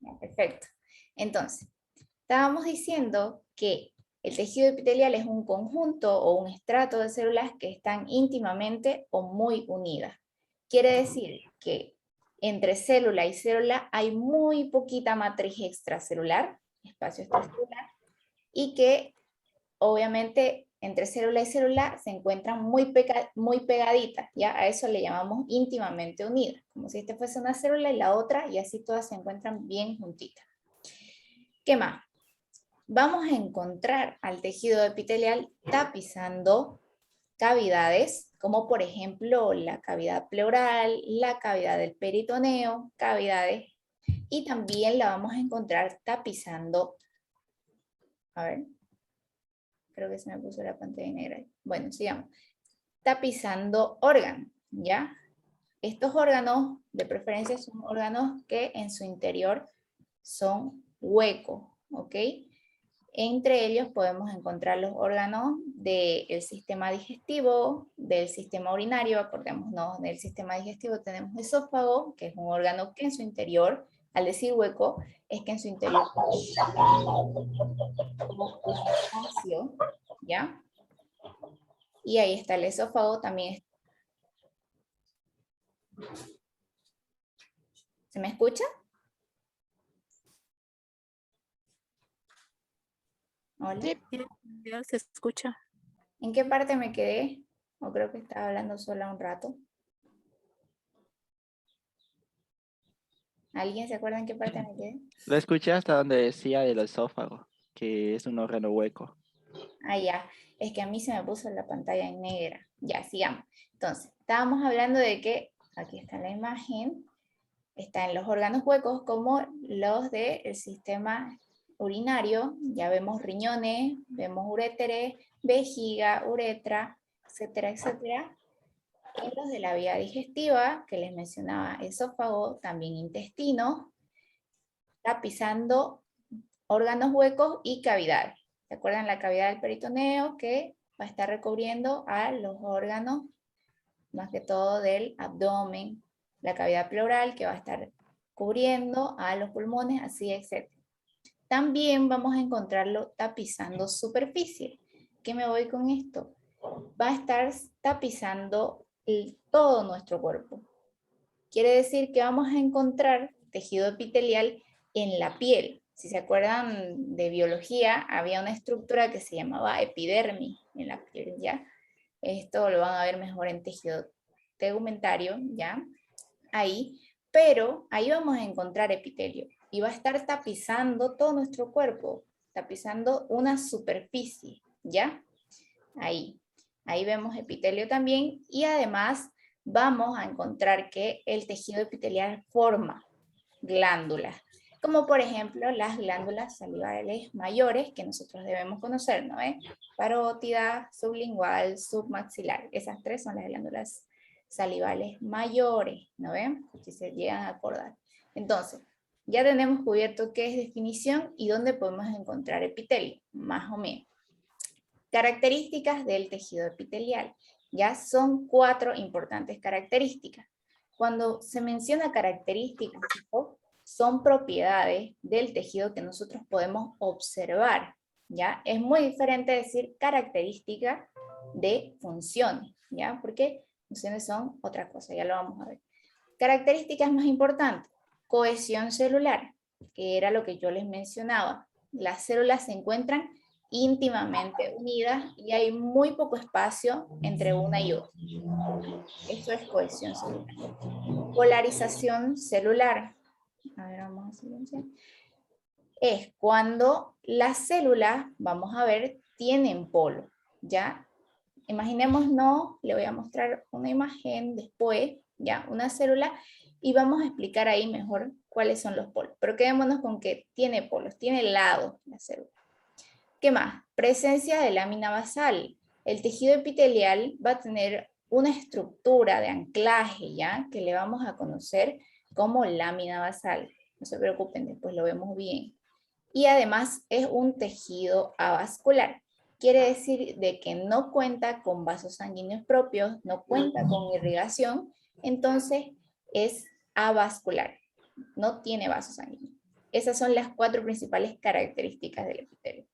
Ya, perfecto. Entonces, estábamos diciendo que el tejido epitelial es un conjunto o un estrato de células que están íntimamente o muy unidas. Quiere decir que entre célula y célula hay muy poquita matriz extracelular, espacio extracelular, y que obviamente entre célula y célula se encuentran muy pegaditas, ¿ya? A eso le llamamos íntimamente unidas, como si esta fuese una célula y la otra, y así todas se encuentran bien juntitas. ¿Qué más? Vamos a encontrar al tejido epitelial tapizando cavidades, como por ejemplo la cavidad pleural, la cavidad del peritoneo, cavidades, y también la vamos a encontrar tapizando, a ver, creo que se me puso la pantalla negra. Bueno, sigamos. Tapizando órganos, ¿ya? Estos órganos, de preferencia, son órganos que en su interior son huecos, ¿ok? Entre ellos podemos encontrar los órganos del sistema digestivo, del sistema urinario. Acordémonos, del sistema digestivo tenemos esófago, que es un órgano que en su interior, al decir hueco, es que en su interior como un espacio, ¿ya? Y ahí está el esófago, también. ¿Se me escucha? Hola. Sí, ya se escucha. ¿En qué parte me quedé? O creo que estaba hablando sola un rato. ¿Alguien se acuerda en qué parte me quedé? Lo escuché hasta donde decía del esófago, que es un órgano hueco. Ah, ya. Es que a mí se me puso la pantalla en negra. Ya, sigamos. Entonces, estábamos hablando de que, aquí está la imagen, están los órganos huecos como los del sistema urinario. Ya vemos riñones, vemos uréteres, vejiga, uretra, etcétera, etcétera. En los de la vía digestiva, que les mencionaba, esófago, también intestino, tapizando órganos huecos y cavidades. ¿Se acuerdan la cavidad del peritoneo que va a estar recubriendo a los órganos, más que todo del abdomen, la cavidad pleural que va a estar cubriendo a los pulmones, así, etc. También vamos a encontrarlo tapizando superficie. ¿Qué me voy con esto? Va a estar tapizando todo nuestro cuerpo. Quiere decir que vamos a encontrar tejido epitelial en la piel. Si se acuerdan de biología, había una estructura que se llamaba epidermis en la piel, ¿ya? Esto lo van a ver mejor en tejido tegumentario, ¿ya? Ahí, pero ahí vamos a encontrar epitelio y va a estar tapizando todo nuestro cuerpo, tapizando una superficie, ¿ya? Ahí vemos epitelio también y además vamos a encontrar que el tejido epitelial forma glándulas, como por ejemplo las glándulas salivales mayores que nosotros debemos conocer, ¿no? Parótida, sublingual, submaxilar. Esas tres son las glándulas salivales mayores, ¿no ven? Si se llegan a acordar. Entonces, ya tenemos cubierto qué es definición y dónde podemos encontrar epitelio, más o menos. Características del tejido epitelial. Ya son 4 importantes características. Cuando se menciona características, son propiedades del tejido que nosotros podemos observar. ¿Ya? Es muy diferente decir característica de funciones, ¿ya? Porque funciones son otra cosa, ya lo vamos a ver. Características más importantes, cohesión celular, que era lo que yo les mencionaba. Las células se encuentran íntimamente unidas y hay muy poco espacio entre una y otra. Eso es cohesión celular. Polarización celular. A ver, vamos a silenciar. Es cuando las células, vamos a ver, tienen polo, ¿ya? Imaginémonos, le voy a mostrar una imagen después, ¿ya? Una célula, y vamos a explicar ahí mejor cuáles son los polos. Pero quedémonos con que tiene polos, tiene lados la célula. ¿Qué más? Presencia de lámina basal. El tejido epitelial va a tener una estructura de anclaje, ¿ya? Que le vamos a conocer como lámina basal. No se preocupen, después lo vemos bien. Y además es un tejido avascular. Quiere decir de que no cuenta con vasos sanguíneos propios, no cuenta con irrigación, entonces es avascular, no tiene vasos sanguíneos. Esas son las 4 principales características del epitelio.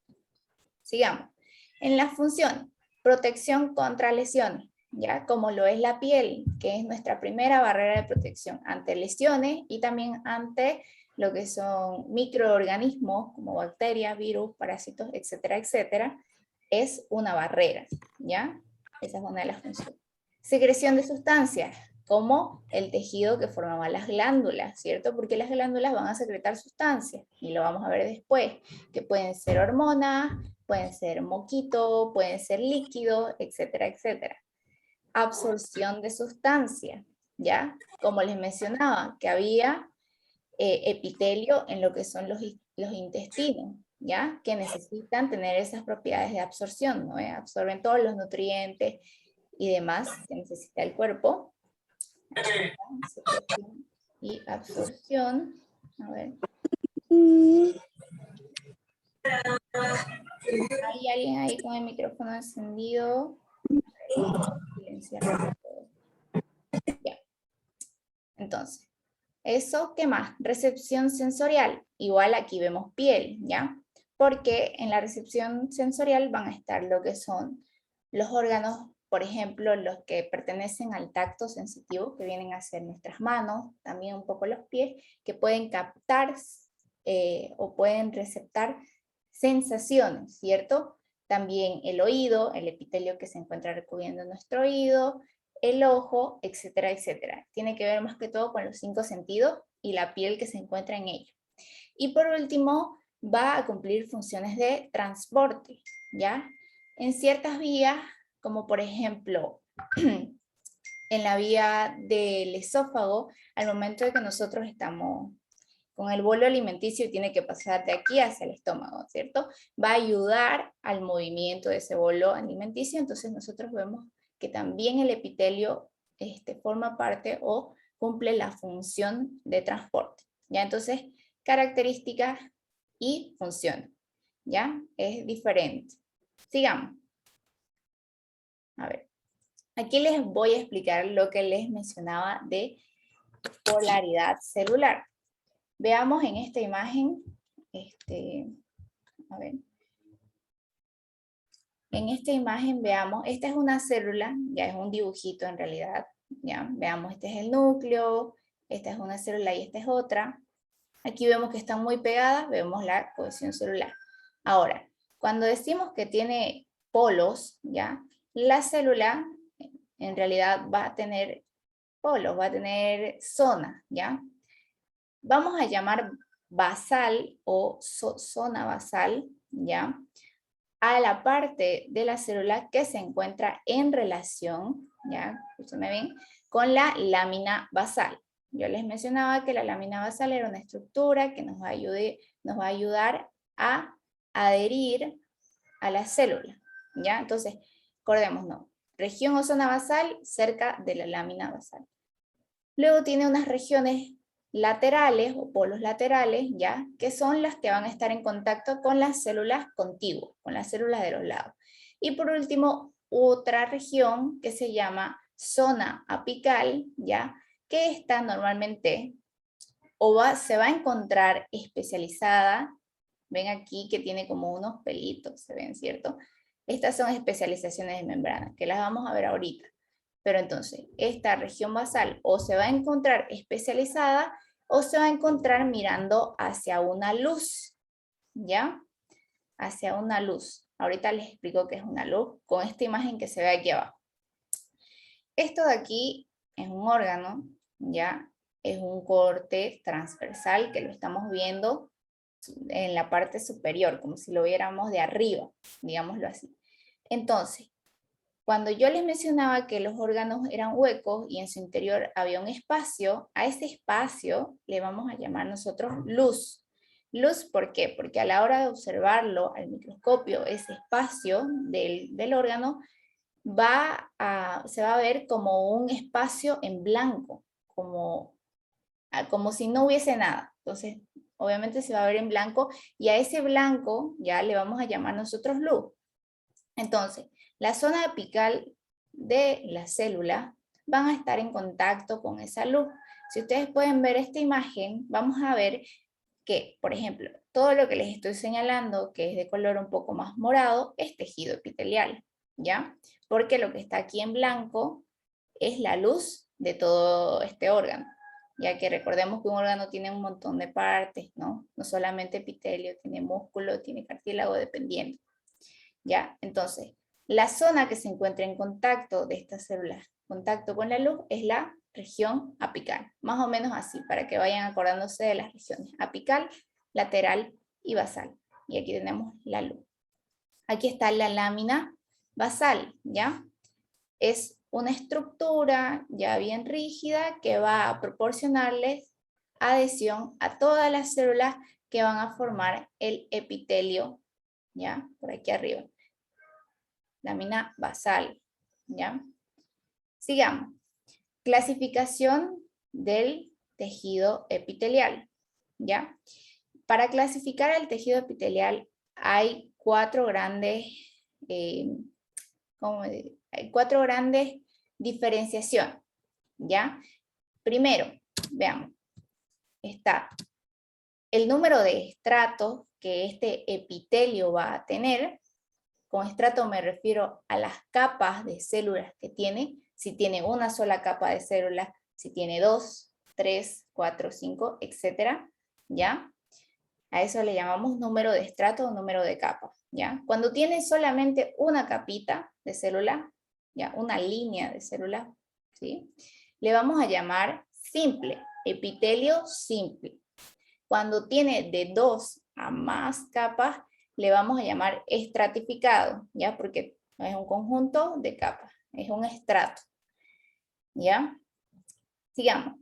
Sigamos. En las funciones, protección contra lesiones, ¿ya? Como lo es la piel, que es nuestra primera barrera de protección ante lesiones y también ante lo que son microorganismos como bacterias, virus, parásitos, etcétera, etcétera, es una barrera, ¿ya? Esa es una de las funciones. Secreción de sustancias, como el tejido que formaban las glándulas, ¿cierto? Porque las glándulas van a secretar sustancias, y lo vamos a ver después, que pueden ser hormonas, pueden ser moquito, pueden ser líquidos, etcétera, etcétera. Absorción de sustancias, ¿ya? Como les mencionaba, que había epitelio en lo que son los intestinos, ¿ya? Que necesitan tener esas propiedades de absorción, ¿no? Absorben todos los nutrientes y demás que necesita el cuerpo. Secreción y absorción. A ver. ¿Hay alguien ahí con el micrófono encendido? Ya. Entonces, eso, ¿qué más? Recepción sensorial. Igual aquí vemos piel, ¿ya? Porque en la recepción sensorial van a estar lo que son los órganos, por ejemplo, los que pertenecen al tacto sensitivo, que vienen a ser nuestras manos, también un poco los pies, que pueden captar o pueden receptar sensaciones, ¿cierto? También el oído, el epitelio que se encuentra recubriendo nuestro oído, el ojo, etcétera, etcétera. Tiene que ver más que todo con los 5 sentidos y la piel que se encuentra en ellos. Y por último, va a cumplir funciones de transporte, ¿ya? En ciertas vías, como por ejemplo, en la vía del esófago, al momento de que nosotros estamos con el bolo alimenticio y tiene que pasar de aquí hacia el estómago, ¿cierto? Va a ayudar al movimiento de ese bolo alimenticio, entonces nosotros vemos que también el epitelio forma parte o cumple la función de transporte, ¿ya? Entonces, características y función, ¿ya? Es diferente. Sigamos. A ver, aquí les voy a explicar lo que les mencionaba de polaridad celular. Veamos en esta imagen, a ver. En esta imagen veamos, esta es una célula, ya es un dibujito en realidad, ya. Veamos, este es el núcleo, esta es una célula y esta es otra. Aquí vemos que están muy pegadas, vemos la cohesión celular. Ahora, cuando decimos que tiene polos, ya, la célula en realidad va a tener polos, va a tener zonas, ya. Vamos a llamar basal o zona basal, ¿ya? A la parte de la célula que se encuentra en relación, ¿ya? Escúchame bien, con la lámina basal. Yo les mencionaba que la lámina basal era una estructura que nos va a ayudar a adherir a la célula, ¿ya? Entonces, acordémonos, región o zona basal cerca de la lámina basal. Luego tiene unas regiones laterales o polos laterales, ¿ya? Que son las que van a estar en contacto con las células contiguas, con las células de los lados. Y por último, otra región que se llama zona apical, ¿ya? Que está normalmente, se va a encontrar especializada, ven aquí que tiene como unos pelitos, se ven, ¿cierto? Estas son especializaciones de membrana, que las vamos a ver ahorita. Pero entonces, esta región basal o se va a encontrar especializada o se va a encontrar mirando hacia una luz, ¿ya? Hacia una luz. Ahorita les explico qué es una luz con esta imagen que se ve aquí abajo. Esto de aquí es un órgano, ¿ya? Es un corte transversal que lo estamos viendo en la parte superior, como si lo viéramos de arriba, digámoslo así. Entonces, cuando yo les mencionaba que los órganos eran huecos y en su interior había un espacio, a ese espacio le vamos a llamar nosotros luz. Luz, ¿por qué? Porque a la hora de observarlo al microscopio, ese espacio del órgano se va a ver como un espacio en blanco, como si no hubiese nada. Entonces, obviamente se va a ver en blanco y a ese blanco ya le vamos a llamar nosotros luz. Entonces, la zona apical de la célula van a estar en contacto con esa luz. Si ustedes pueden ver esta imagen, vamos a ver que, por ejemplo, todo lo que les estoy señalando, que es de color un poco más morado, es tejido epitelial, ¿ya? Porque lo que está aquí en blanco es la luz de todo este órgano, ya que recordemos que un órgano tiene un montón de partes, ¿no? No solamente epitelio, tiene músculo, tiene cartílago, dependiendo, ¿ya? Entonces, la zona que se encuentra en contacto de estas células, contacto con la luz, es la región apical, más o menos así, para que vayan acordándose de las regiones apical, lateral y basal. Y aquí tenemos la luz. Aquí está la lámina basal, ¿ya? Es una estructura ya bien rígida que va a proporcionarles adhesión a todas las células que van a formar el epitelio, ¿ya? Por aquí arriba. Lámina basal, ¿ya? Sigamos. Clasificación del tejido epitelial, ¿ya? Para clasificar el tejido epitelial hay cuatro grandes diferenciaciones, ¿ya? Primero, veamos, está el número de estratos que este epitelio va a tener. Con estrato me refiero a las capas de células que tiene, si tiene una sola capa de células, si tiene 2, 3, 4, 5, etc. ¿Ya? A eso le llamamos número de estrato o número de capas, ¿ya? Cuando tiene solamente una capita de célula, ¿ya? Una línea de célula, ¿sí? Le vamos a llamar simple, epitelio simple. Cuando tiene de 2 a más capas, le vamos a llamar estratificado, ¿ya? Porque es un conjunto de capas, es un estrato, ¿ya? Sigamos.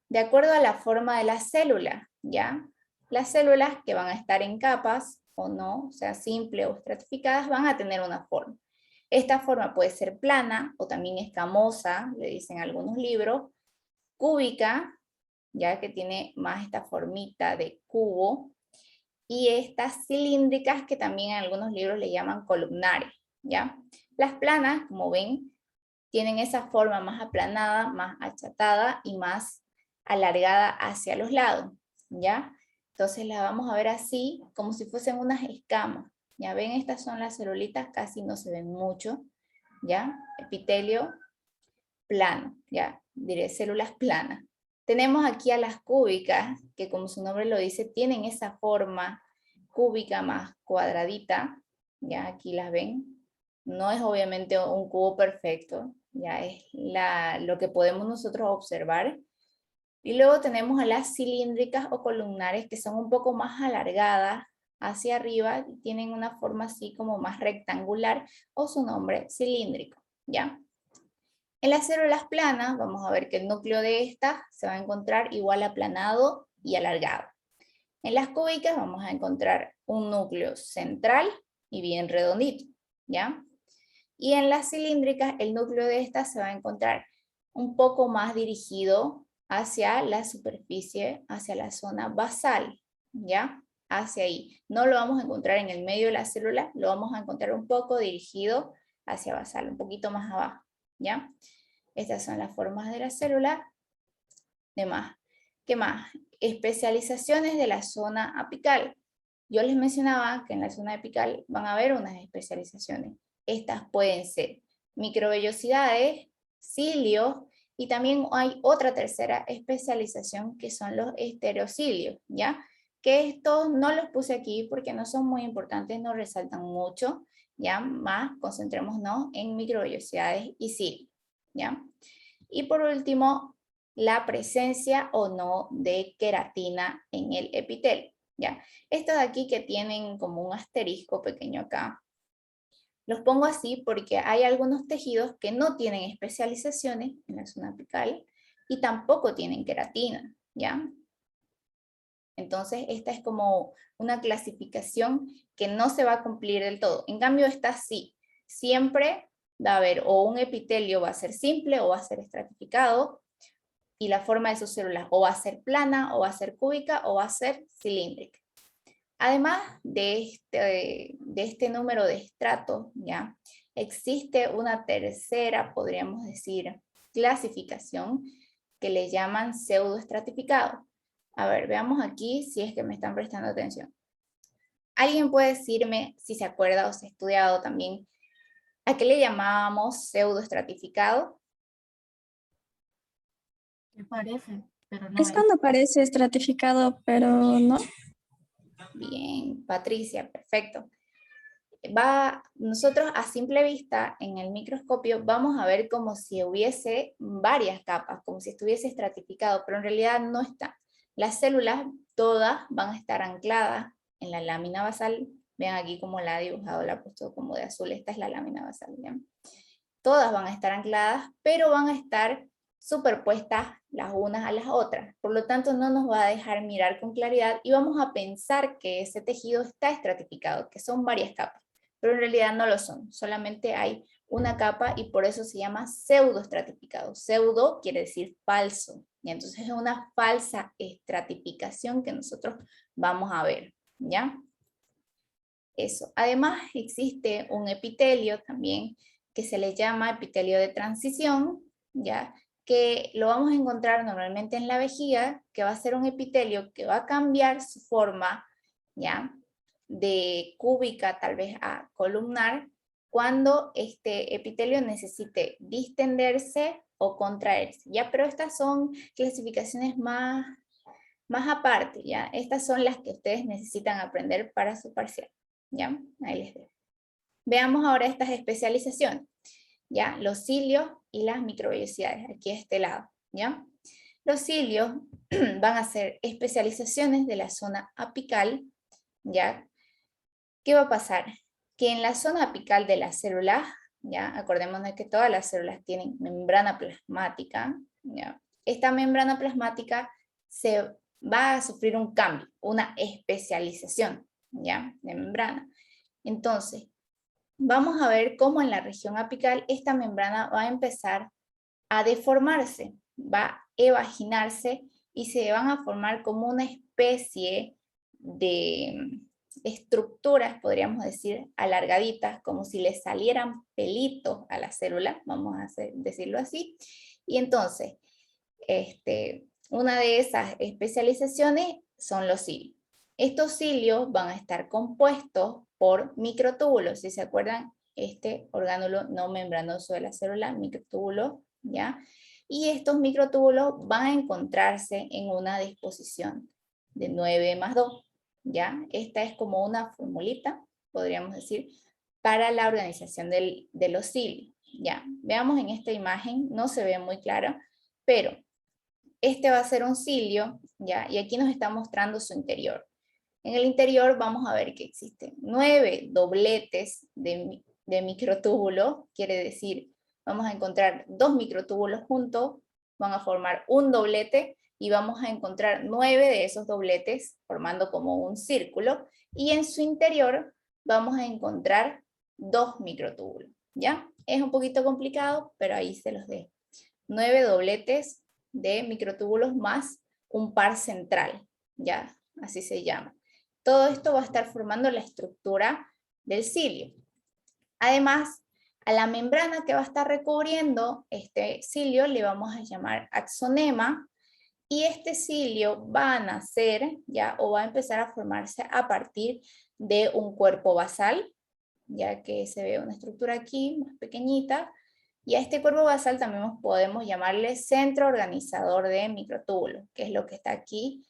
De acuerdo a la forma de la célula, ¿ya? Las células que van a estar en capas o no, o sea, simple o estratificadas, van a tener una forma. Esta forma puede ser plana o también escamosa, le dicen algunos libros, cúbica, ya que tiene más esta formita de cubo, y estas cilíndricas que también en algunos libros le llaman columnares, ¿ya? Las planas, como ven, tienen esa forma más aplanada, más achatada y más alargada hacia los lados, ¿ya? Entonces las vamos a ver así, como si fuesen unas escamas. Ya ven, estas son las celulitas, casi no se ven mucho, ¿ya? Epitelio plano, ya, diré células planas. Tenemos aquí a las cúbicas, que como su nombre lo dice, tienen esa forma cúbica más cuadradita, ya aquí las ven. No es obviamente un cubo perfecto, ya es lo que podemos nosotros observar. Y luego tenemos a las cilíndricas o columnares, que son un poco más alargadas hacia arriba, y tienen una forma así como más rectangular, o su nombre cilíndrico, ¿ya? En las células planas, vamos a ver que el núcleo de estas se va a encontrar igual aplanado y alargado. En las cúbicas vamos a encontrar un núcleo central y bien redondito, ¿ya? Y en las cilíndricas, el núcleo de estas se va a encontrar un poco más dirigido hacia la superficie, hacia la zona basal, ¿ya? Hacia ahí. No lo vamos a encontrar en el medio de la célula, lo vamos a encontrar un poco dirigido hacia basal, un poquito más abajo, ¿ya? Estas son las formas de la célula. ¿Qué más? Especializaciones de la zona apical. Yo les mencionaba que en la zona apical van a haber unas especializaciones. Estas pueden ser microvellosidades, cilios, y también hay otra tercera especialización que son los estereocilios, ¿ya? Que estos no los puse aquí porque no son muy importantes, no resaltan mucho, ¿ya? Más concentrémonos en microvellosidades y cilios, ¿ya? Y por último, la presencia o no de queratina en el epitelio, ¿ya? Estos de aquí que tienen como un asterisco pequeño acá, los pongo así porque hay algunos tejidos que no tienen especializaciones en la zona apical y tampoco tienen queratina, ¿ya? Entonces esta es como una clasificación que no se va a cumplir del todo. En cambio esta sí, siempre va a haber o un epitelio va a ser simple o va a ser estratificado, y la forma de sus células o va a ser plana, o va a ser cúbica, o va a ser cilíndrica. Además de este número de estratos, ¿ya? Existe una tercera, podríamos decir, clasificación que le llaman pseudoestratificado. A ver, veamos aquí si es que me están prestando atención. ¿Alguien puede decirme si se acuerda o se ha estudiado también a qué le llamábamos pseudoestratificado? Me parece, pero no Es es. cuando parece estratificado, pero no. Bien, Patricia, perfecto. Nosotros a simple vista en el microscopio vamos a ver como si hubiese varias capas, como si estuviese estratificado, pero en realidad no está. Las células todas van a estar ancladas en la lámina basal. Vean aquí como la ha dibujado, la ha puesto como de azul. Esta es la lámina basal. ¿Bien? Todas van a estar ancladas, pero van a estar superpuestas las unas a las otras. Por lo tanto, no nos va a dejar mirar con claridad y vamos a pensar que ese tejido está estratificado, que son varias capas, pero en realidad no lo son. Solamente hay una capa y por eso se llama pseudoestratificado. Pseudo quiere decir falso. Y entonces es una falsa estratificación que nosotros vamos a ver. ¿Ya? Eso. Además, existe un epitelio también que se le llama epitelio de transición, ¿ya? Que lo vamos a encontrar normalmente en la vejiga, que va a ser un epitelio que va a cambiar su forma, ¿ya? De cúbica tal vez a columnar, cuando este epitelio necesite distenderse o contraerse, ¿ya? Pero estas son clasificaciones más aparte, ¿ya? Estas son las que ustedes necesitan aprender para su parcial, ¿ya? Ahí les dejo. Veamos ahora estas especializaciones, ¿ya? Los cilios y las microvellosidades, aquí a este lado, ¿ya? Los cilios van a ser especializaciones de la zona apical, ¿ya? ¿Qué va a pasar? Que en la zona apical de las células, ¿ya? Acordémonos que todas las células tienen membrana plasmática, ¿ya? Esta membrana plasmática se va a sufrir un cambio, una especialización, ¿ya? De membrana. Entonces, vamos a ver cómo en la región apical esta membrana va a empezar a deformarse, va a evaginarse y se van a formar como una especie de estructuras, podríamos decir, alargaditas, como si le salieran pelitos a la célula, vamos a decirlo así. Y entonces, una de esas especializaciones son los cilios. Estos cilios van a estar compuestos por microtúbulos. Si se acuerdan, este orgánulo no membranoso de la célula, microtúbulo, ¿ya? Y estos microtúbulos van a encontrarse en una disposición de 9 más 2, ¿ya? Esta es como una formulita, podríamos decir, para la organización de los cilios, ¿ya? Veamos en esta imagen, no se ve muy claro, pero este va a ser un cilio, ¿ya? Y aquí nos está mostrando su interior. En el interior vamos a ver que existen 9 dobletes de microtúbulos, quiere decir, vamos a encontrar 2 microtúbulos juntos, van a formar un doblete, y vamos a encontrar 9 de esos dobletes formando como un círculo, y en su interior vamos a encontrar 2 microtúbulos, ¿ya? Es un poquito complicado, pero ahí se los dejo. 9 dobletes de microtúbulos más un par central, ¿ya? Así se llama. Todo esto va a estar formando la estructura del cilio. Además, a la membrana que va a estar recubriendo este cilio le vamos a llamar axonema, y este cilio va a nacer, ¿ya? O va a empezar a formarse a partir de un cuerpo basal, ya que se ve una estructura aquí más pequeñita, y a este cuerpo basal también podemos llamarle centro organizador de microtúbulos, que es lo que está aquí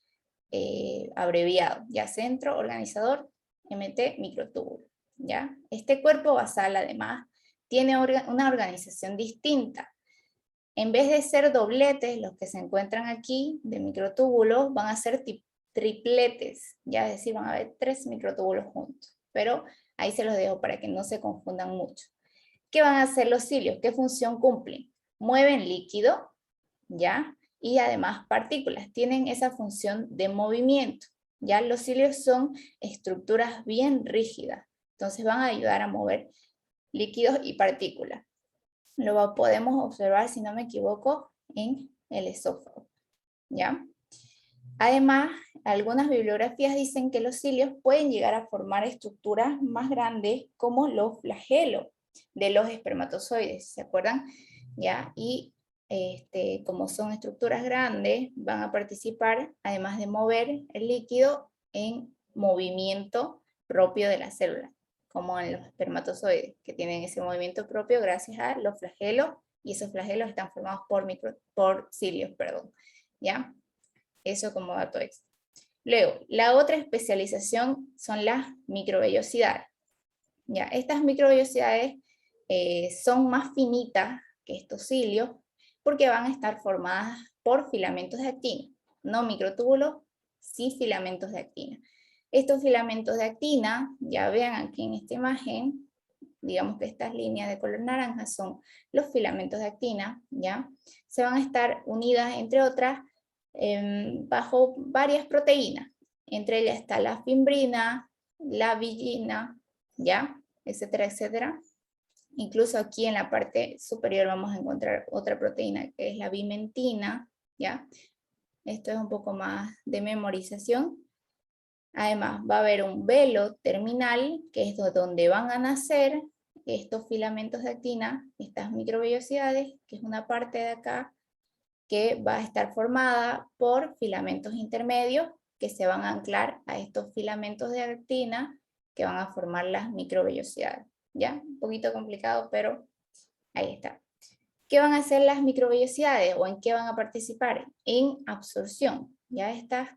abreviado, ya centro organizador MT microtúbulo, ¿ya? Este cuerpo basal además tiene una organización distinta. En vez de ser dobletes, los que se encuentran aquí de microtúbulos van a ser tripletes, ya es decir, van a haber 3 microtúbulos juntos, pero ahí se los dejo para que no se confundan mucho. ¿Qué van a hacer los cilios? ¿Qué función cumplen? Mueven líquido, ¿ya? Y además partículas, tienen esa función de movimiento, ¿ya? Los cilios son estructuras bien rígidas, entonces van a ayudar a mover líquidos y partículas. Lo podemos observar, si no me equivoco, en el esófago, ¿ya? Además, algunas bibliografías dicen que los cilios pueden llegar a formar estructuras más grandes como los flagelos de los espermatozoides, ¿se acuerdan? ¿Ya? Y como son estructuras grandes, van a participar, además de mover el líquido, en movimiento propio de la célula, como en los espermatozoides, que tienen ese movimiento propio gracias a los flagelos, y esos flagelos están formados por cilios, perdón, ¿ya? Eso como dato extra. Luego, la otra especialización son las microvellosidades. ¿Ya? Estas microvellosidades son más finitas que estos cilios porque van a estar formadas por filamentos de actina, no microtúbulos, sí filamentos de actina. Estos filamentos de actina, ya vean aquí en esta imagen, digamos que estas líneas de color naranja son los filamentos de actina, ¿ya? Se van a estar unidas, entre otras, bajo varias proteínas. Entre ellas está la fimbrina, la vigina, ¿ya? Etcétera, etcétera. Incluso aquí en la parte superior vamos a encontrar otra proteína que es la bimentina, ¿ya? Esto es un poco más de memorización. Además, va a haber un velo terminal, que es donde van a nacer estos filamentos de actina, estas microvellosidades, que es una parte de acá, que va a estar formada por filamentos intermedios, que se van a anclar a estos filamentos de actina, que van a formar las microvellosidades. ¿Ya? Un poquito complicado, pero ahí está. ¿Qué van a hacer las microvellosidades o en qué van a participar? En absorción. Ya estas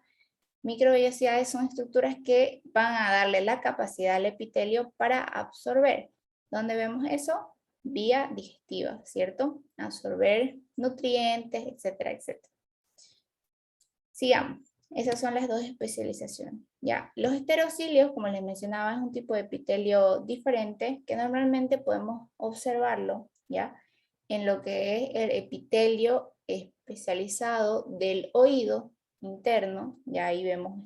microvellosidades son estructuras que van a darle la capacidad al epitelio para absorber. ¿Dónde vemos eso? Vía digestiva, ¿cierto? Absorber nutrientes, etcétera, etcétera. Sigamos. Esas son las dos especializaciones. Ya. Los esterocilios, como les mencionaba, es un tipo de epitelio diferente que normalmente podemos observarlo, ¿ya? En lo que es el epitelio especializado del oído interno, ya ahí vemos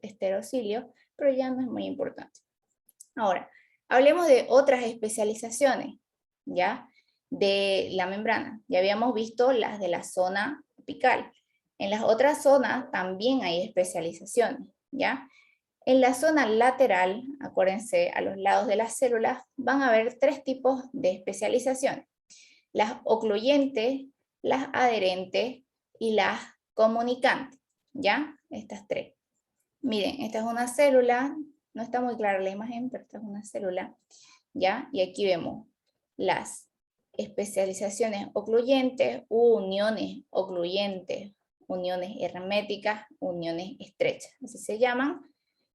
esterocilios, pero ya no es muy importante. Ahora, hablemos de otras especializaciones, ¿ya? De la membrana. Ya habíamos visto las de la zona apical. En las otras zonas también hay especializaciones, ¿ya? En la zona lateral, acuérdense, a los lados de las células, van a haber tres tipos de especializaciones. Las ocluyentes, las adherentes y las comunicantes, ¿ya? Estas tres. Miren, esta es una célula, no está muy clara la imagen, pero esta es una célula, ¿ya? Y aquí vemos las especializaciones ocluyentes, uniones ocluyentes, uniones herméticas, uniones estrechas, así se llaman.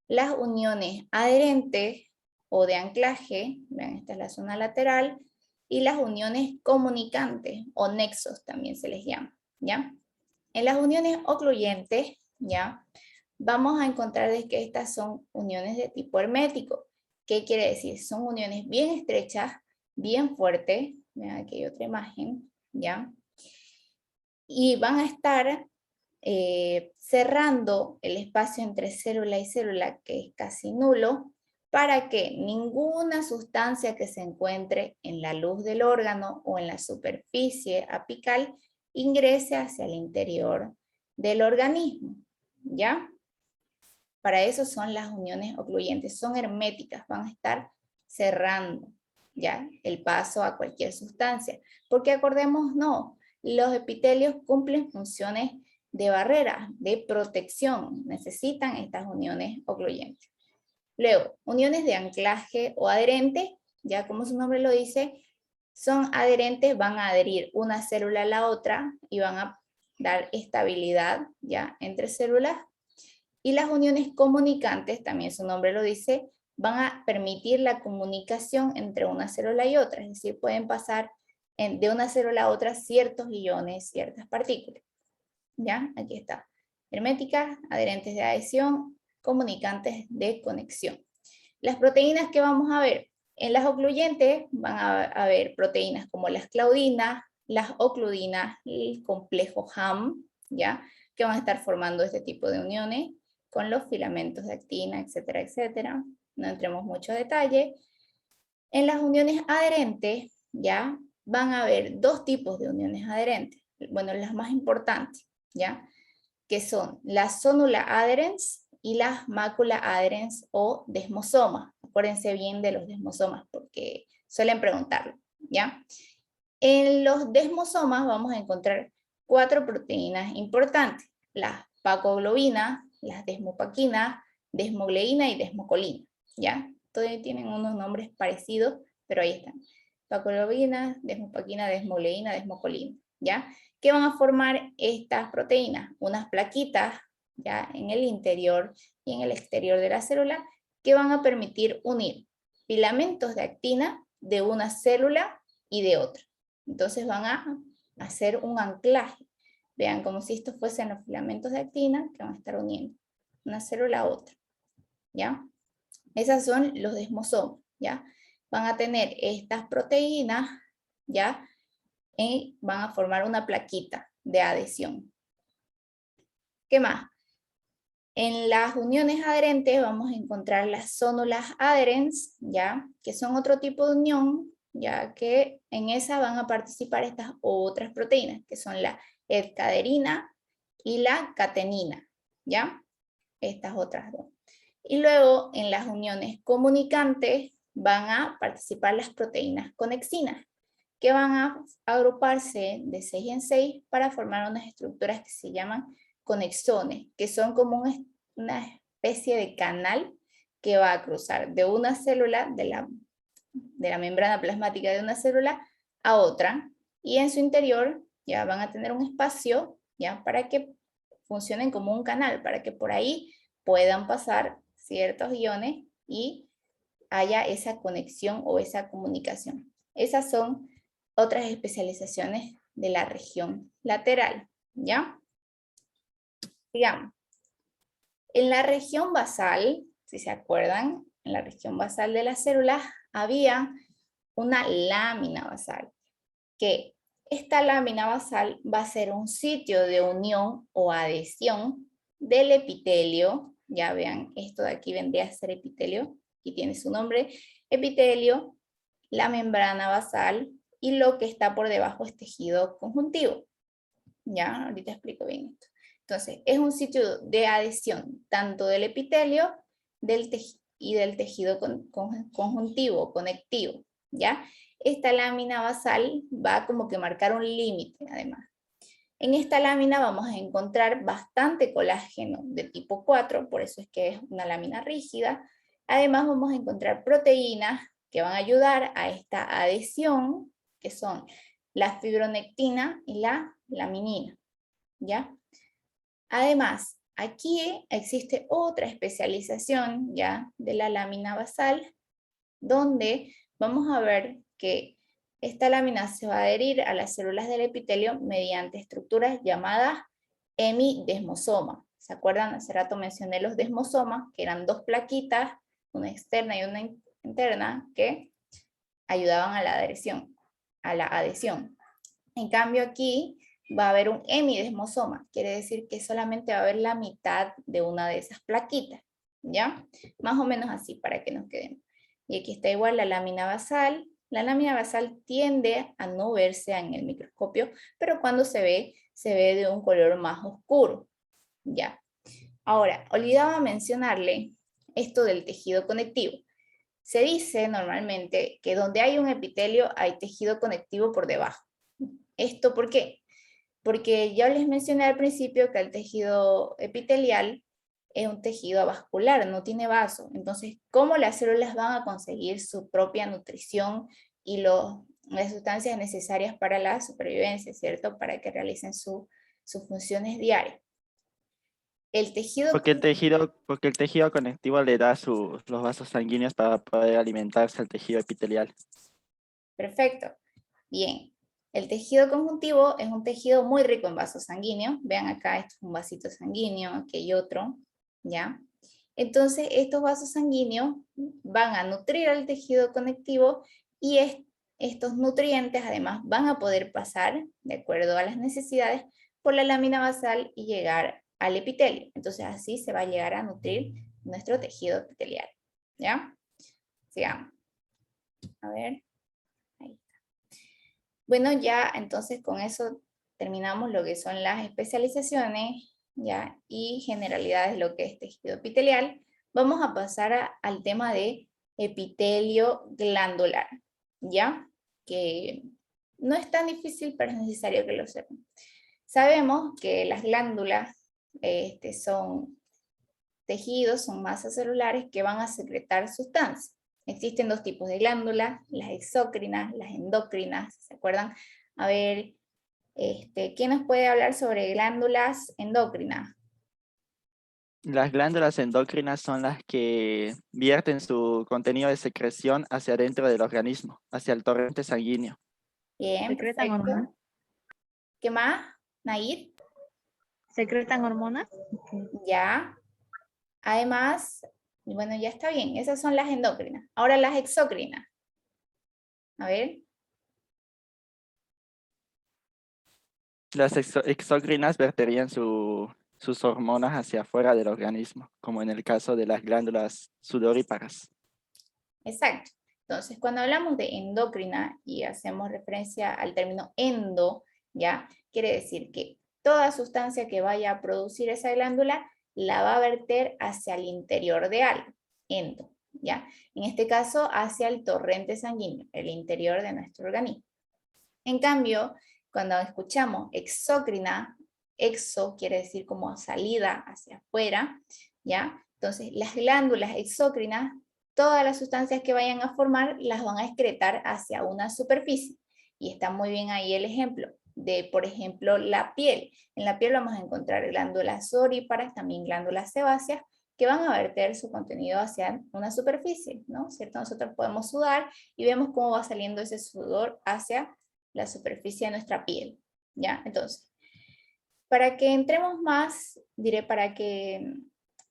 Las uniones adherentes o de anclaje, vean, esta es la zona lateral, y las uniones comunicantes o nexos también se les llama, ¿ya? En las uniones ocluyentes, ¿ya? Vamos a encontrar que estas son uniones de tipo hermético. ¿Qué quiere decir? Son uniones bien estrechas, bien fuertes, vean aquí hay otra imagen, ¿ya? Y van a estar cerrando el espacio entre célula y célula, que es casi nulo, para que ninguna sustancia que se encuentre en la luz del órgano o en la superficie apical ingrese hacia el interior del organismo, ¿ya? Para eso son las uniones ocluyentes, son herméticas, van a estar cerrando, ¿ya? El paso a cualquier sustancia, porque acordemos, no, los epitelios cumplen funciones de barrera, de protección, necesitan estas uniones ocluyentes. Luego, uniones de anclaje o adherente, ya como su nombre lo dice, son adherentes, van a adherir una célula a la otra y van a dar estabilidad, ya, entre células. Y las uniones comunicantes, también su nombre lo dice, van a permitir la comunicación entre una célula y otra, es decir, pueden pasar de una célula a otra ciertos iones, ciertas partículas. ¿Ya? Aquí está. Herméticas, adherentes de adhesión, comunicantes de conexión. Las proteínas que vamos a ver. En las ocluyentes van a haber proteínas como las claudinas, las ocludinas, el complejo HAM, ¿ya? Que van a estar formando este tipo de uniones con los filamentos de actina, etcétera, etcétera. No entremos mucho detalle. En las uniones adherentes, ¿ya? Van a haber dos tipos de uniones adherentes. Bueno, las más importantes, ¿ya? Que son las zonula adherens y las mácula adherens o desmosomas. Acuérdense bien de los desmosomas porque suelen preguntarlo, ¿ya? En los desmosomas vamos a encontrar 4 proteínas importantes: la pacoglobina, las desmopaquina, desmogleína y desmocolina, ¿ya? Todos tienen unos nombres parecidos, pero ahí están. Pacoglobina, desmopaquina, desmogleína, desmocolina, ¿ya? ¿Qué van a formar estas proteínas? Unas plaquitas, ¿ya? En el interior y en el exterior de la célula, que van a permitir unir filamentos de actina de una célula y de otra. Entonces van a hacer un anclaje. Vean, como si estos fuesen los filamentos de actina que van a estar uniendo una célula a otra, ¿ya? Esas son los desmosomas, ¿ya? Van a tener estas proteínas, ¿ya? Y van a formar una plaquita de adhesión. ¿Qué más? En las uniones adherentes vamos a encontrar las zónulas adherens, ¿ya? Que son otro tipo de unión, ya que en esa van a participar estas otras proteínas, que son la edcaderina y la catenina, ¿ya? Estas otras dos. Y luego en las uniones comunicantes van a participar las proteínas conexinas, que van a agruparse de 6 en 6 para formar unas estructuras que se llaman conexones, que son como una especie de canal que va a cruzar de una célula, de la membrana plasmática de una célula a otra, y en su interior ya van a tener un espacio ya para que funcionen como un canal, para que por ahí puedan pasar ciertos iones y haya esa conexión o esa comunicación. Esas son otras especializaciones de la región lateral, ¿ya? Digamos, en la región basal, si se acuerdan, en la región basal de las células había una lámina basal, que esta lámina basal va a ser un sitio de unión o adhesión del epitelio. Ya vean, esto de aquí vendría a ser epitelio, aquí tiene su nombre, epitelio, la membrana basal, y lo que está por debajo es tejido conjuntivo. Ya, ahorita explico bien esto. Entonces, es un sitio de adhesión tanto del epitelio y del tejido conjuntivo, conectivo, ¿ya? Esta lámina basal va como que marcar un límite, además. En esta lámina vamos a encontrar bastante colágeno de tipo 4, por eso es que es una lámina rígida. Además vamos a encontrar proteínas que van a ayudar a esta adhesión, que son la fibronectina y la laminina, ¿ya? Además, aquí existe otra especialización ya de la lámina basal, donde vamos a ver que esta lámina se va a adherir a las células del epitelio mediante estructuras llamadas hemidesmosoma. ¿Se acuerdan? Hace rato mencioné los desmosomas, que eran 2 plaquitas, una externa y una interna, que ayudaban a la adhesión. En cambio aquí va a haber un hemidesmosoma, quiere decir que solamente va a haber la mitad de una de esas plaquitas, ¿ya? Más o menos así para que nos quedemos. Y aquí está igual la lámina basal. La lámina basal tiende a no verse en el microscopio, pero cuando se ve de un color más oscuro, ¿ya? Ahora, olvidaba mencionarle esto del tejido conectivo. Se dice normalmente que donde hay un epitelio hay tejido conectivo por debajo. ¿Esto por qué? Porque ya les mencioné al principio que el tejido epitelial es un tejido avascular, no tiene vaso. Entonces, ¿cómo las células van a conseguir su propia nutrición y las sustancias necesarias para la supervivencia, ¿cierto? Para que realicen sus funciones diarias. El tejido... Porque el tejido conectivo le da los vasos sanguíneos para poder alimentarse al tejido epitelial. Perfecto. Bien. El tejido conjuntivo es un tejido muy rico en vasos sanguíneos. Vean acá, esto es un vasito sanguíneo, aquí hay otro, ¿ya? Entonces, estos vasos sanguíneos van a nutrir al tejido conectivo y estos nutrientes además van a poder pasar, de acuerdo a las necesidades, por la lámina basal y llegar al epitelio. Entonces, así se va a llegar a nutrir nuestro tejido epitelial, ¿ya? Sigamos. A ver. Ahí. Bueno, ya entonces con eso terminamos lo que son las especializaciones, ¿ya? Y generalidades de lo que es tejido epitelial. Vamos a pasar al tema de epitelio glandular, ¿ya? Que no es tan difícil, pero es necesario que lo sepan. Sabemos que las glándulas son tejidos, son masas celulares que van a secretar sustancias. Existen dos tipos de glándulas, las exócrinas, las endocrinas, ¿se acuerdan? A ver, ¿quién nos puede hablar sobre glándulas endocrinas? Las glándulas endocrinas son las que vierten su contenido de secreción hacia adentro del organismo, hacia el torrente sanguíneo. Bien, ¿Secretan perfecto. hormonas? ¿Qué más, Nair? ¿Secretan hormonas? Ya. Además, bueno, ya está bien, esas son las endocrinas. Ahora las exócrinas. A ver. Las exócrinas verterían sus hormonas hacia afuera del organismo, como en el caso de las glándulas sudoríparas. Exacto. Entonces, cuando hablamos de endocrina y hacemos referencia al término endo, ¿ya? Quiere decir que toda sustancia que vaya a producir esa glándula la va a verter hacia el interior de algo, endo, ¿ya? En este caso, hacia el torrente sanguíneo, el interior de nuestro organismo. En cambio, cuando escuchamos exócrina, exo quiere decir como salida hacia afuera, ¿ya? Entonces, las glándulas exócrinas, todas las sustancias que vayan a formar las van a excretar hacia una superficie. Y está muy bien ahí el ejemplo de, por ejemplo, la piel. En la piel vamos a encontrar glándulas sudoríparas, también glándulas sebáceas, que van a verter su contenido hacia una superficie, ¿no? ¿Cierto? Nosotros podemos sudar y vemos cómo va saliendo ese sudor hacia la superficie de nuestra piel, ¿ya? Entonces, para que entremos más, diré, para que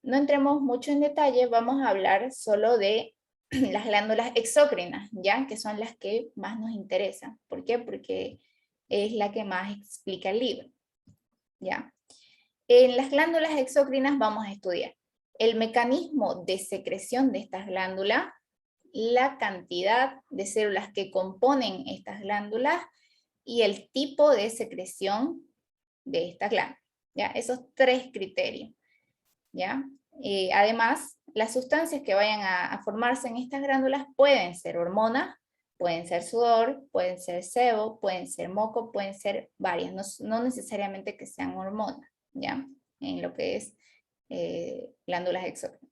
no entremos mucho en detalle, vamos a hablar solo de las glándulas exócrinas, ¿ya? Que son las que más nos interesan. ¿Por qué? Porque es la que más explica el libro, ¿ya? En las glándulas exócrinas vamos a estudiar el mecanismo de secreción de estas glándulas, la cantidad de células que componen estas glándulas y el tipo de secreción de estas glándulas, ¿ya? Esos tres criterios, ¿ya? Además, las sustancias que vayan a formarse en estas glándulas pueden ser hormonas, pueden ser sudor, pueden ser sebo, pueden ser moco, pueden ser varias, no necesariamente que sean hormonas, ¿ya? En lo que es glándulas exócrinas.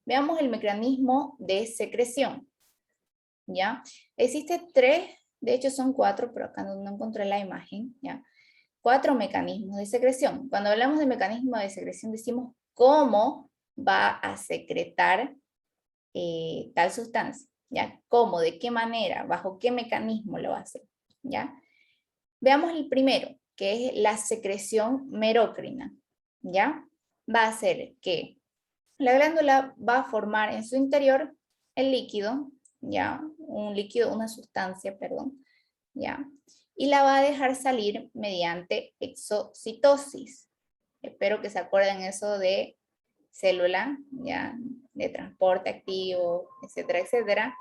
Veamos el mecanismo de secreción, ¿ya? Existe tres, de hecho son cuatro, pero acá no encontré la imagen, ¿ya? 4 mecanismos de secreción. Cuando hablamos de mecanismo de secreción decimos cómo va a secretar tal sustancia, ¿ya? ¿Cómo? ¿De qué manera? ¿Bajo qué mecanismo lo va a hacer? ¿Ya? Veamos el primero, que es la secreción merocrina, ¿ya? Va a hacer que la glándula va a formar en su interior el líquido, ¿ya? Un líquido, una sustancia, perdón, ¿ya? Y la va a dejar salir mediante exocitosis. Espero que se acuerden eso de célula, ¿ya? De transporte activo, etcétera, etcétera.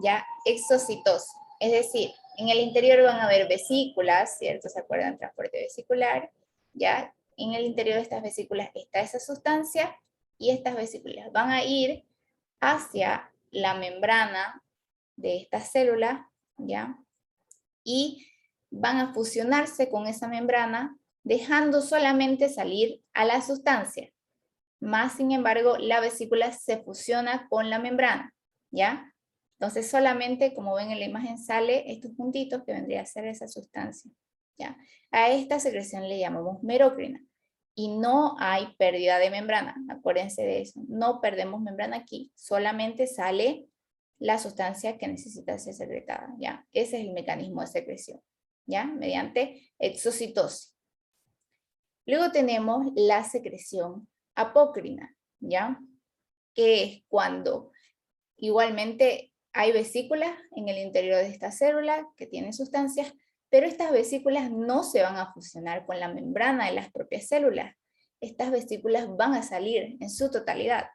Ya, exocitosis. Es decir, en el interior van a haber vesículas, ¿cierto? ¿Se acuerdan? Transporte vesicular. Ya, en el interior de estas vesículas está esa sustancia y estas vesículas van a ir hacia la membrana de esta célula, ¿ya? Y van a fusionarse con esa membrana, dejando solamente salir a la sustancia. Más sin embargo, la vesícula se fusiona con la membrana, ¿ya? Entonces solamente, como ven en la imagen, sale estos puntitos que vendría a ser esa sustancia, ¿ya? A esta secreción le llamamos merocrina. Y no hay pérdida de membrana, acuérdense de eso. No perdemos membrana aquí, solamente sale la sustancia que necesita ser secretada, ¿ya? Ese es el mecanismo de secreción, ¿ya? Mediante exocitosis. Luego tenemos la secreción apócrina, ¿ya? Que es cuando igualmente hay vesículas en el interior de esta célula que tienen sustancias, pero estas vesículas no se van a fusionar con la membrana de las propias células. Estas vesículas van a salir en su totalidad.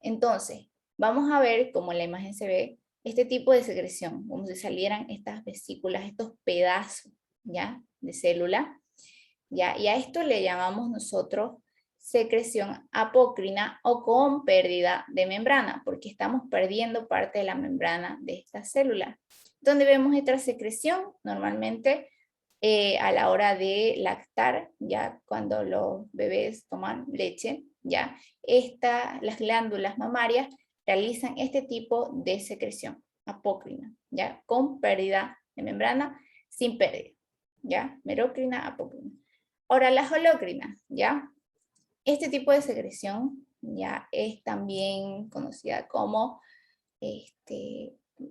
Entonces, vamos a ver, como en la imagen se ve, este tipo de secreción, como si salieran estas vesículas, estos pedazos, ¿ya? De célula, ¿ya? Y a esto le llamamos nosotros secreción apócrina o con pérdida de membrana, porque estamos perdiendo parte de la membrana de esta célula. ¿Dónde vemos esta secreción? Normalmente a la hora de lactar, ya cuando los bebés toman leche, ya las glándulas mamarias realizan este tipo de secreción apócrina, ya con pérdida de membrana, sin pérdida, ya merocrina, apócrina. Ahora la holocrina, ya este tipo de secreción ya es también conocida como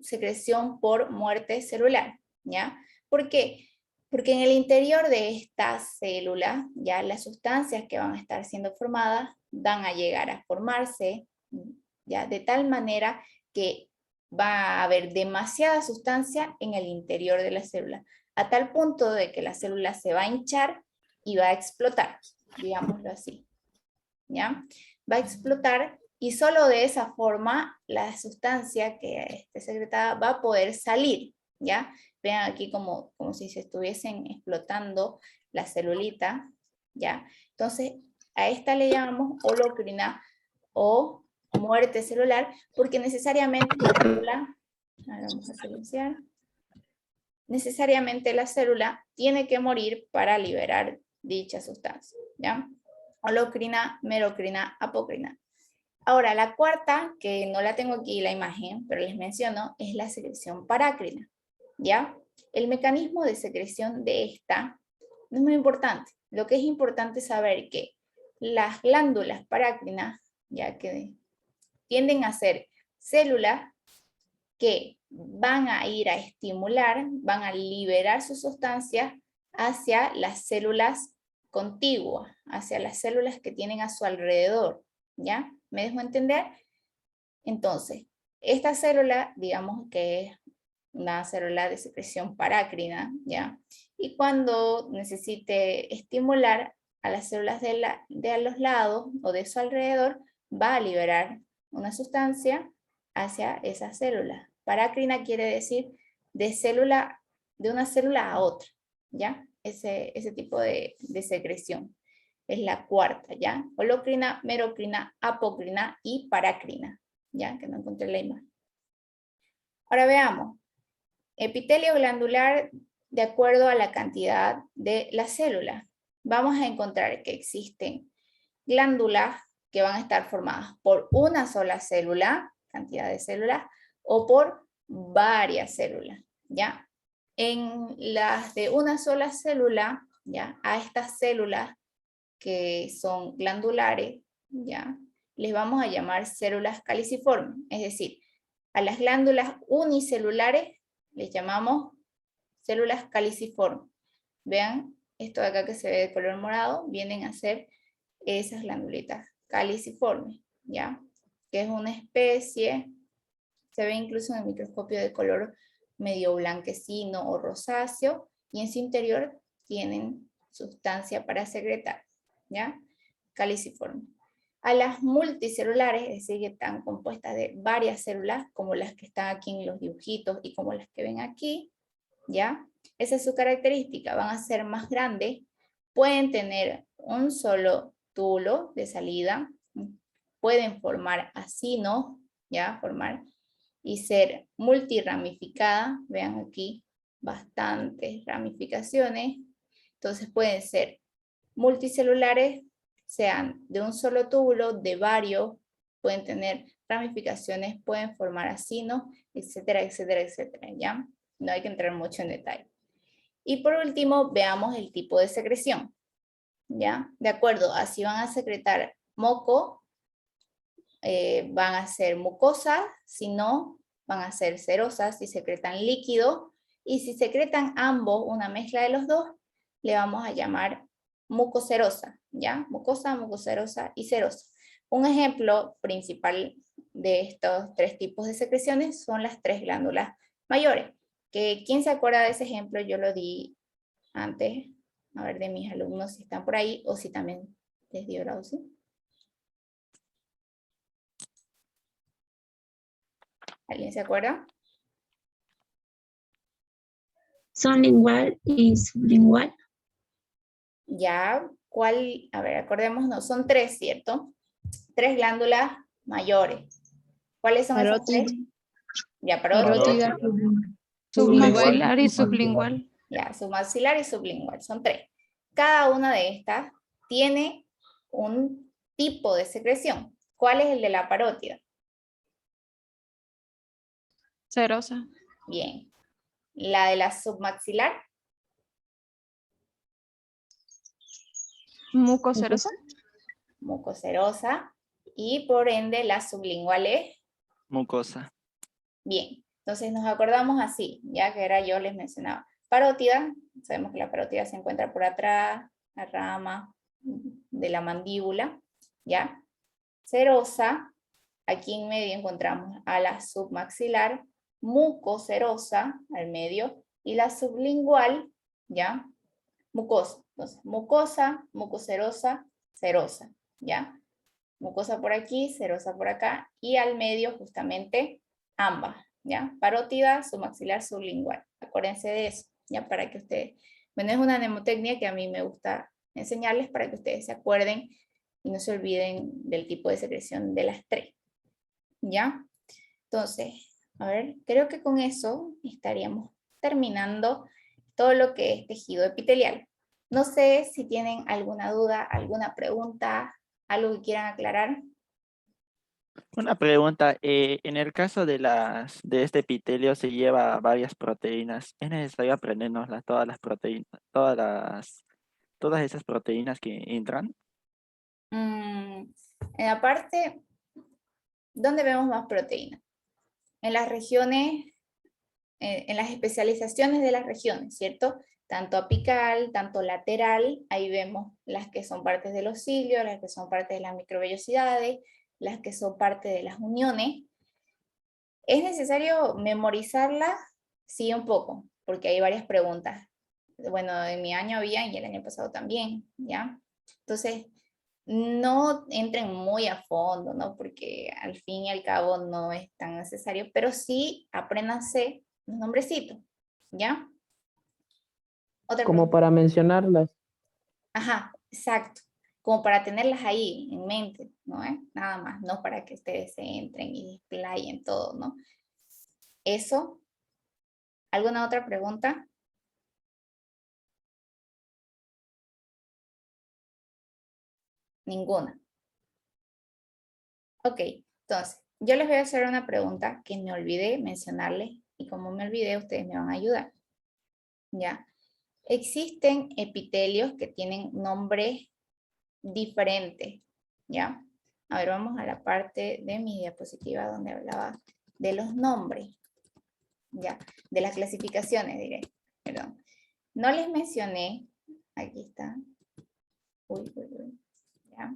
secreción por muerte celular, ¿ya? ¿Por qué? Porque en el interior de esta célula, ya las sustancias que van a estar siendo formadas van a llegar a formarse, ya de tal manera que va a haber demasiada sustancia en el interior de la célula, a tal punto de que la célula se va a hinchar y va a explotar, digámoslo así, ¿ya? Va a explotar y solo de esa forma la sustancia que esté secretada va a poder salir, ¿ya? Vean aquí como si se estuviesen explotando la celulita, ¿ya? Entonces, a esta le llamamos holocrina o muerte celular, porque necesariamente la célula, ahora vamos a silenciar, necesariamente la célula tiene que morir para liberar dicha sustancia, ¿ya? Holocrina, merocrina, apocrina. Ahora, la cuarta, que no la tengo aquí la imagen, pero les menciono, es la secreción parácrina, ¿ya? El mecanismo de secreción de esta no es muy importante. Lo que es importante es saber que las glándulas parácrinas, ya que tienden a ser células que van a ir a estimular, van a liberar sus sustancias hacia las células contiguas, hacia las células que tienen a su alrededor, ¿ya? ¿Me dejo entender? Entonces, esta célula, digamos que es una célula de secreción parácrina, ¿ya? Y cuando necesite estimular a las células de a los lados o de su alrededor, va a liberar una sustancia hacia esa célula. Parácrina quiere decir de una célula a otra, ¿ya? Ese tipo de secreción. Es la cuarta, ¿ya? Holocrina, merocrina, apocrina y parácrina, ¿ya? Que no encontré la imagen. Ahora veamos. Epitelio glandular de acuerdo a la cantidad de la célula. Vamos a encontrar que existen glándulas que van a estar formadas por una sola célula, cantidad de células, o por varias células, ¿ya? En las de una sola célula, ¿ya? A estas células que son glandulares, ¿ya? Les vamos a llamar células caliciformes, es decir, a las glándulas unicelulares les llamamos células caliciformes. Vean, esto de acá que se ve de color morado, vienen a ser esas glandulitas caliciformes, ¿ya? Que es una especie, se ve incluso en el microscopio de color medio blanquecino o rosáceo, y en su interior tienen sustancia para secretar, ¿ya? Caliciforme. A las multicelulares, es decir, que están compuestas de varias células, como las que están aquí en los dibujitos y como las que ven aquí, ¿ya? Esa es su característica, van a ser más grandes, pueden tener un solo túbulo de salida, pueden formar acinos, ¿ya? Formar y ser multiramificada, vean aquí bastantes ramificaciones, entonces pueden ser multicelulares, sean de un solo túbulo, de varios, pueden tener ramificaciones, pueden formar acinos, etcétera, etcétera, etcétera, ¿ya? No hay que entrar mucho en detalle. Y por último, veamos el tipo de secreción, ¿ya? De acuerdo a si van a secretar moco, van a ser mucosas, si no, van a ser cerosas, si secretan líquido, y si secretan ambos, una mezcla de los dos, le vamos a llamar mucocerosa, ¿ya? Mucosa, mucocerosa y cerosa. Un ejemplo principal de estos tres tipos de secreciones son las tres glándulas mayores, que ¿quién se acuerda de ese ejemplo? Yo lo di antes, a ver de mis alumnos si están por ahí, o si también les dio la UCI. ¿Alguien se acuerda? Son lingual y sublingual. Ya, ¿cuál? A ver, acordémonos, son tres, ¿cierto? Tres glándulas mayores. ¿Cuáles son esas tres? Ya, parótida. Submaxilar y sublingual. Ya, submaxilar y sublingual, son 3. Cada una de estas tiene un tipo de secreción. ¿Cuál es el de la parótida? Serosa. Bien. La de la submaxilar, Mucoserosa. mucoserosa. Y por ende la sublingual es, Mucosa. bien. Entonces nos acordamos así, ya que era yo les mencionaba. Parótida, sabemos que la parótida se encuentra por atrás, la rama de la mandíbula, ¿ya? Serosa, aquí en medio encontramos a la submaxilar, mucoserosa al medio, y la sublingual, ¿ya? Mucosa. Entonces, mucosa, mucoserosa, serosa, ¿ya? Mucosa por aquí, serosa por acá, y al medio justamente ambas, ¿ya? Parótida, submaxilar, sublingual. Acuérdense de eso, ¿ya? Para que ustedes, bueno, es una mnemotecnia que a mí me gusta enseñarles para que ustedes se acuerden y no se olviden del tipo de secreción de las 3, ¿ya? Entonces, a ver, creo que con eso estaríamos terminando todo lo que es tejido epitelial. No sé si tienen alguna duda, alguna pregunta, algo que quieran aclarar. Una pregunta, en el caso de este epitelio se lleva varias proteínas. ¿Es necesario aprendernos todas las proteínas, todas esas proteínas que entran? En la parte, ¿dónde vemos más proteína? En las regiones, en las especializaciones de las regiones, ¿cierto? Tanto apical, tanto lateral, ahí vemos las que son partes de los cilios, las que son parte de las microvellosidades, las que son parte de las uniones. ¿Es necesario memorizarlas? Sí, un poco, porque hay varias preguntas. Bueno, en mi año había y el año pasado también, ¿ya? Entonces, no entren muy a fondo, ¿no? Porque al fin y al cabo no es tan necesario, pero sí apréndanse los nombrecitos, ¿ya? Otra Como pregunta. para mencionarlas. Ajá, exacto. Como para tenerlas ahí en mente, ¿no? Nada más, no para que ustedes se entren y explayen todo, ¿no? Eso. ¿Alguna otra pregunta? Ninguna. Ok, entonces, yo les voy a hacer una pregunta que me olvidé mencionarles y como me olvidé, ustedes me van a ayudar. ¿Ya? Existen epitelios que tienen nombres diferentes, ¿ya? A ver, vamos a la parte de mi diapositiva donde hablaba de los nombres, ¿ya? De las clasificaciones, diré, perdón. No les mencioné, aquí está, uy, ¿ya?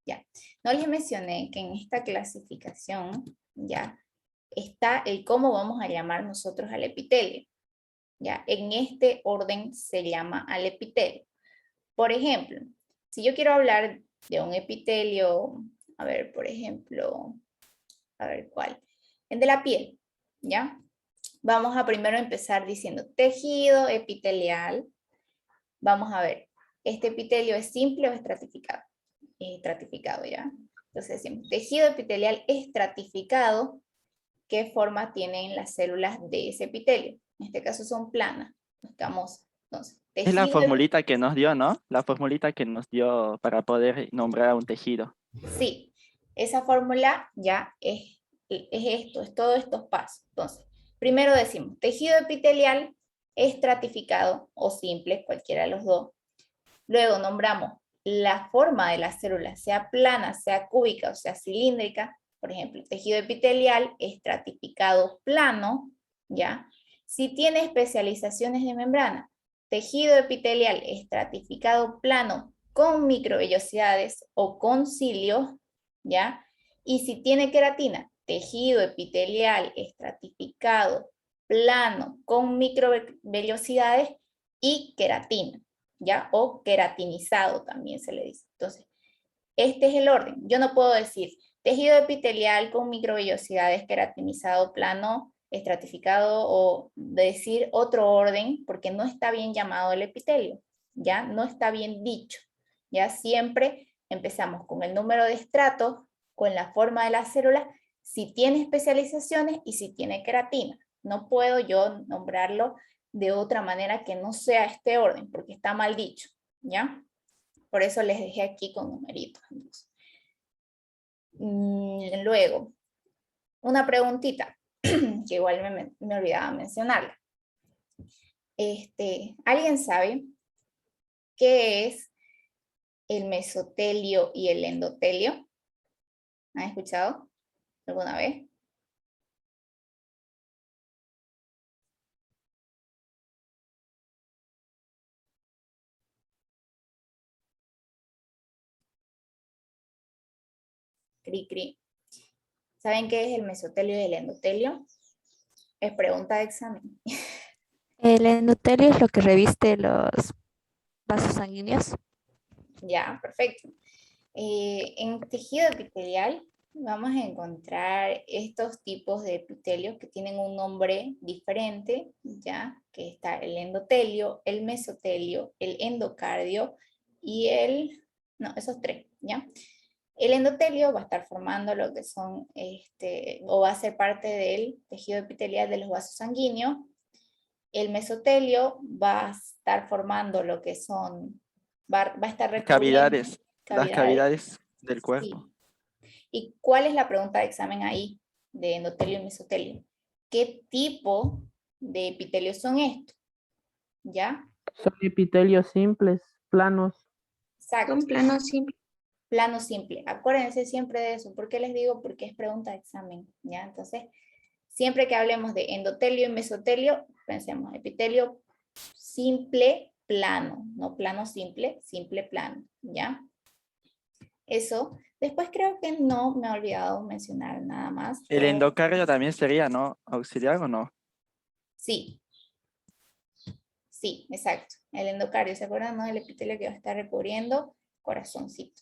Ya, no les mencioné que en esta clasificación, ya, está el cómo vamos a llamar nosotros al epitelio. Ya, en este orden se llama al epitelio. Por ejemplo, si yo quiero hablar de un epitelio, a ver, por ejemplo, a ver cuál, el de la piel, ¿ya? Vamos a primero empezar diciendo tejido epitelial. Vamos a ver, ¿este epitelio es simple o estratificado? Estratificado, ¿ya? Entonces decimos, tejido epitelial estratificado, ¿qué forma tienen las células de ese epitelio? En este caso son planas. Buscamos, entonces, Es la tejido. formulita que nos dio, ¿no? La formulita que nos dio para poder nombrar a un tejido. Sí, esa fórmula ya es esto, es todos estos pasos. Entonces, primero decimos, tejido epitelial estratificado o simple, cualquiera de los dos. Luego nombramos la forma de la célula, sea plana, sea cúbica o sea cilíndrica. Por ejemplo, tejido epitelial estratificado plano, ¿ya? Si tiene especializaciones de membrana, tejido epitelial estratificado plano con microvellosidades o con cilios, ¿ya? Y si tiene queratina, tejido epitelial estratificado plano con microvellosidades y queratina, ¿ya? O queratinizado también se le dice. Entonces, este es el orden. Yo no puedo decir tejido epitelial con microvellosidades, queratinizado, plano, estratificado o decir otro orden porque no está bien llamado el epitelio, ¿ya? No está bien dicho, ¿ya? Siempre empezamos con el número de estratos, con la forma de la célula, si tiene especializaciones y si tiene queratina, No puedo yo nombrarlo de otra manera que no sea este orden, porque está mal dicho, ¿ya? Por eso les dejé aquí con numeritos. Luego, una preguntita, que igual me olvidaba mencionarla. ¿Alguien sabe qué es el mesotelio y el endotelio? ¿Han escuchado alguna vez? Cri, cri. ¿Saben qué es el mesotelio y el endotelio? Es pregunta de examen. El endotelio es lo que reviste los vasos sanguíneos. Ya, perfecto. En tejido epitelial vamos a encontrar estos tipos de epitelios que tienen un nombre diferente, ya, que está el endotelio, el mesotelio, el endocardio y esos tres, ya. El endotelio va a estar formando lo que son, o va a ser parte del tejido epitelial de los vasos sanguíneos. El mesotelio va a estar formando lo que son, va a estar recubriendo Cavidades. Las cavidades del cuerpo. Sí. ¿Y cuál es la pregunta de examen ahí de endotelio y mesotelio? ¿Qué tipo de epitelios son estos? ¿Ya? Son epitelios simples, planos. Exacto. Son planos simples. Plano simple. Acuérdense siempre de eso. ¿Por qué les digo? Porque es pregunta de examen, ¿ya? Entonces, siempre que hablemos de endotelio y mesotelio, pensemos epitelio simple plano, no plano simple, simple plano, ¿ya? Eso. Después creo que no me he olvidado mencionar nada más. El endocardio también sería, ¿no? ¿Auxiliar o no? Sí. Sí, exacto. El endocardio, ¿se acuerdan, no? El epitelio que va a estar recubriendo corazoncito.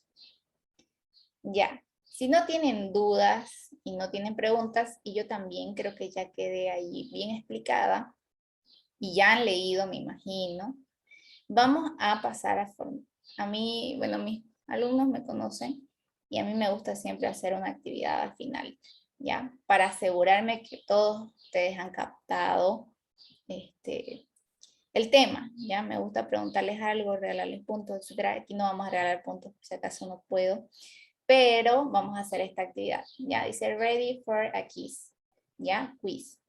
Ya. Si no tienen dudas y no tienen preguntas, y yo también creo que ya quedé ahí bien explicada, y ya han leído, me imagino, vamos a pasar a mí, bueno, mis alumnos me conocen, y a mí me gusta siempre hacer una actividad al final, ¿ya? Para asegurarme que todos ustedes han captado el tema, ¿ya? Me gusta preguntarles algo, regalarles puntos, etc. Aquí no vamos a regalar puntos, por si acaso no puedo, pero vamos a hacer esta actividad, ¿ya? Dice ready for a quiz, ¿ya? Quiz.